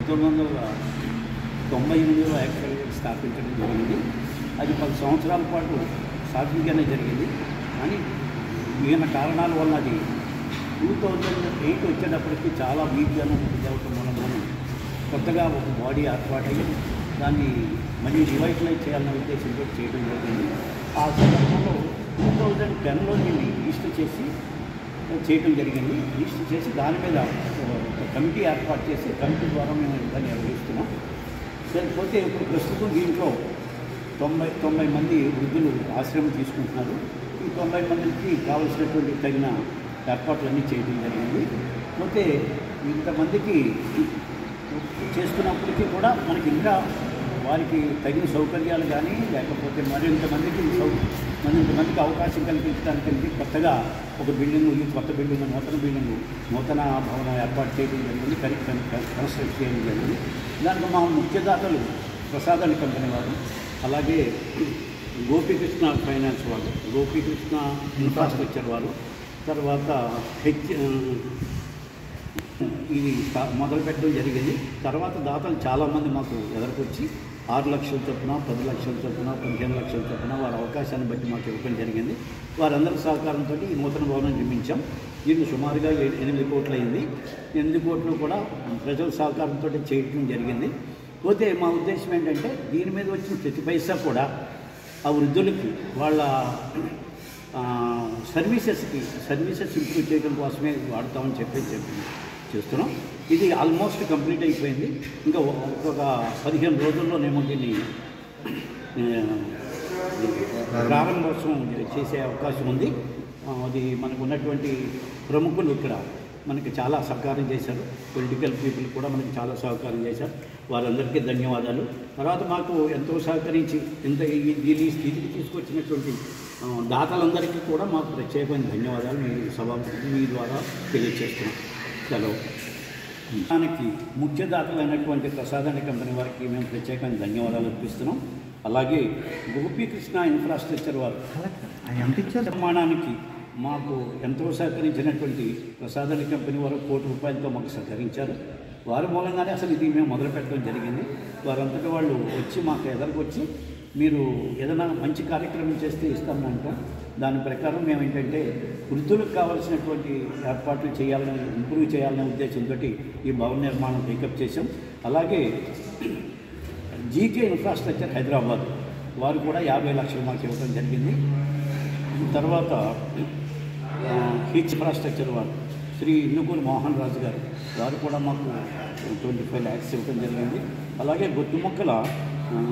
1998లో యాక్చువల్గా స్థాపించడం జరిగింది. అది 10 సంవత్సరాల పాటు సాఫీగానే జరిగింది. కానీ వివిధ కారణాల వల్ల అది 2008 వచ్చేటప్పటికి చాలా వీక్గాను ఇదవటం వలన కొత్తగా ఒక బాడీ ఏర్పాటయ్యి దాన్ని మళ్ళీ రివైటలైజ్ చేయాలనే ఉద్దేశంతో చేయడం జరిగింది. ఆ సందర్భంలో 2010లో దీన్ని రిజిస్టర్ చేసి చేయడం జరిగింది. రిజిస్టర్ చేసి దాని మీద కమిటీ ఏర్పాటు చేసి కమిటీ ద్వారా మేము దాన్ని నిర్వహిస్తున్నాం. లేకపోతే ఇప్పుడు ప్రస్తుతం దీంట్లో 90 మంది వృద్ధులు ఆశ్రమం తీసుకుంటున్నారు. ఈ 90 మందికి కావలసినటువంటి తగిన ఏర్పాట్లన్నీ చేయడం జరిగింది. పోతే ఇంతమందికి చేస్తున్నప్పటికీ కూడా మనకి ఇంకా వారికి తగిన సౌకర్యాలు కానీ లేకపోతే మరింతమందికి అవకాశం కల్పించడానికి కొత్తగా ఒక బిల్డింగ్, ఈ కొత్త బిల్డింగ్, నూతన భవనం ఏర్పాటు చేయడం జరిగింది, కన్స్ట్రక్ట్ చేయడం జరిగింది. దాంట్లో మా ముఖ్యదాతలు ప్రసాదాన్ని కంపెనీ వారు, అలాగే గోపీకృష్ణ ఫైనాన్స్ వాళ్ళు, గోపీకృష్ణ ఇన్ఫ్రాస్ట్రక్చర్ వాళ్ళు, తర్వాత ఇది మొదలుపెట్టడం జరిగింది. తర్వాత దాతలు చాలామంది మాకు ఎదురుకొచ్చి 6 లక్షల చొప్పున, 10 లక్షల చొప్పున, 15 లక్షల చొప్పున వారి అవకాశాన్ని బట్టి మాకు ఇవ్వడం జరిగింది. వారందరి సహకారంతో ఈ నూతన భవనం నిర్మించాం. దీన్ని సుమారుగా 8 కోట్లు అయింది. 8 కోట్లు కూడా ప్రజల సహకారంతో చేయడం జరిగింది. పోతే మా ఉద్దేశం ఏంటంటే దీని మీద వచ్చిన ప్రతి పైసా కూడా ఆ వృద్ధులకి వాళ్ళ సర్వీసెస్ ఇంప్రూవ్ చేయడం కోసమే వాడతామని చేస్తున్నాం. ఇది ఆల్మోస్ట్ కంప్లీట్ అయిపోయింది. ఇంకా ఒక 15 రోజుల్లోనేమో దీన్ని ప్రారంభోత్సవం చేసే అవకాశం ఉంది. అది మనకు ఉన్నటువంటి ప్రముఖులు ఇక్కడ మనకి చాలా సహకారం చేశారు. పొలిటికల్ పీపుల్ కూడా మనకి చాలా సహకారం చేశారు. వారందరికీ ధన్యవాదాలు. తర్వాత మాకు ఎంతో సహకరించి దీని స్థితికి తీసుకొచ్చినటువంటి దాతలందరికీ కూడా మాకు ప్రత్యేకమైన ధన్యవాదాలు మీ ద్వారా తెలియజేస్తున్నాం. సెలవు. దానికి ముఖ్యదాతలైనటువంటి ప్రసాదాన్ని కంపెనీ వారికి మేము ప్రత్యేకంగా ధన్యవాదాలు అర్పిస్తున్నాం. అలాగే గోపీకృష్ణ ఇన్ఫ్రాస్ట్రక్చర్ వారు నిర్మాణానికి మాకు ఎంతో సహకరించినటువంటి ప్రసాదాన్ని కంపెనీ వారు ₹1,00,00,000 మాకు సహకరించారు. వారి మూలంగానే అసలు ఇది మేము మొదలుపెట్టడం జరిగింది. వారంతటా వాళ్ళు వచ్చి మాకు ఎదురుకొచ్చి మీరు ఏదైనా మంచి కార్యక్రమం చేస్తే ఇస్తామని అంటాం. దాని ప్రకారం మేము ఏంటంటే వృద్ధులకు కావాల్సినటువంటి ఏర్పాట్లు చేయాలని, ఇంప్రూవ్ చేయాలనే ఉద్దేశంతో ఈ భవన నిర్మాణం టేకప్ చేసాం. అలాగే జీకే ఇన్ఫ్రాస్ట్రక్చర్ హైదరాబాద్ వారు కూడా 50 లక్షలు మాకు ఇవ్వడం జరిగింది. తర్వాత ఇన్ఫ్రాస్ట్రక్చర్ వారు శ్రీ ఇందుకూరు మోహన్ రాజు గారు వారు కూడా మాకు 25 lakhs ఇవ్వడం జరిగింది. అలాగే గుత్తుముక్కల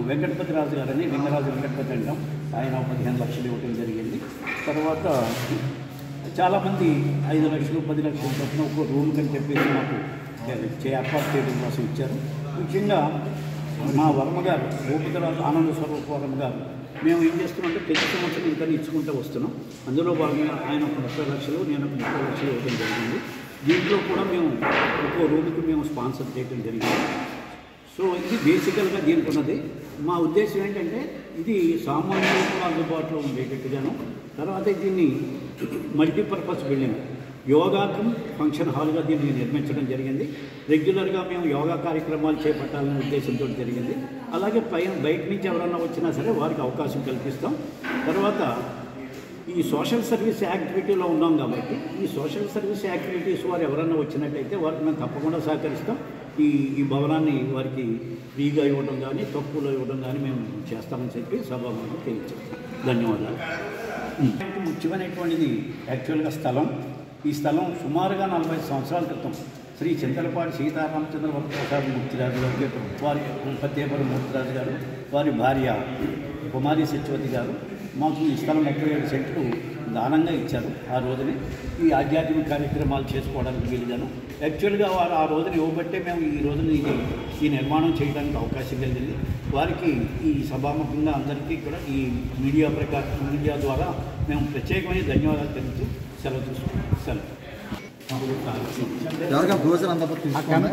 వెంకటపతి రాజు గారని, లింగరాజు వెంకటపతి అంటాం, ఆయన 15 లక్షలు ఇవ్వడం జరిగింది. తర్వాత చాలామంది 5 లక్షలు, 10 లక్షలు చొప్పున ఒక రూమ్ కని చెప్పేసి మాకు ఏర్పాటు చేయడం కోసం ఇచ్చారు. ముఖ్యంగా మా వర్మ గారు, భూపతిరాజు ఆనంద స్వరూప వర్మ గారు, మేము ఏం చేస్తున్నామంటే ప్రతి సంవత్సరం ఇంకా ఇచ్చుకుంటూ వస్తున్నాం. అందులో భాగంగా ఆయన 30 లక్షలు, నేను 30 లక్షలు ఇవ్వడం జరిగింది. దీంట్లో కూడా మేము ఒక్కో రూమ్కి మేము స్పాన్సర్ చేయడం జరిగింది. సో ఇది బేసికల్గా దీనికి ఉన్నది. మా ఉద్దేశం ఏంటంటే ఇది సామాన్యులకు అందుబాటులో ఉండేటట్టుగాను, తర్వాత దీన్ని మల్టీపర్పస్ బిల్డింగ్, యోగాకం ఫంక్షన్ హాల్గా దీన్ని నిర్మించడం జరిగింది. రెగ్యులర్గా మేము యోగా కార్యక్రమాలు చేపట్టాలనే ఉద్దేశంతో జరిగింది. అలాగే బయట నుంచి ఎవరన్నా వచ్చినా సరే వారికి అవకాశం కల్పిస్తాం. తర్వాత ఈ సోషల్ సర్వీస్ యాక్టివిటీలో ఉన్నాం కాబట్టి ఈ సోషల్ సర్వీస్ యాక్టివిటీస్ వారు ఎవరన్నా వచ్చినట్టయితే వారికి మేము తప్పకుండా సహకరిస్తాం. ఈ భవనాన్ని వారికి ఫ్రీగా ఇవ్వడం కానీ, తక్కువలో ఇవ్వడం కానీ మేము చేస్తామని చెప్పి సభాముఖంగా తెలియజేస్తాం. ధన్యవాదాలు. ముఖ్యమైనటువంటిది యాక్చువల్గా స్థలం. ఈ స్థలం సుమారుగా 45 సంవత్సరాల క్రితం శ్రీ చింతలపాటి సీతారామచంద్ర ప్రసాద్ మూర్తిరాజు గారు, వారి పత్యేపల్లి మూర్తిరాజు గారు, వారి భార్య కుమారి సత్యవతి గారు మాకు ఈ స్థలం 37 సెంట్లు దానంగా ఇచ్చారు. ఆ రోజుని ఈ ఆధ్యాత్మిక కార్యక్రమాలు చేసుకోవడానికి వీలుగాను. యాక్చువల్గా వారు ఆ రోజున ఇవ్వబట్టే మేము ఈ రోజున ఈ నిర్మాణం చేయడానికి అవకాశం కలిగింది. వారికి ఈ సభాముఖంగా అందరికీ కూడా ఈ మీడియా ద్వారా మేము ప్రత్యేకమైన ధన్యవాదాలు తెలుపుతూ సెలవు తీసుకుంటాం.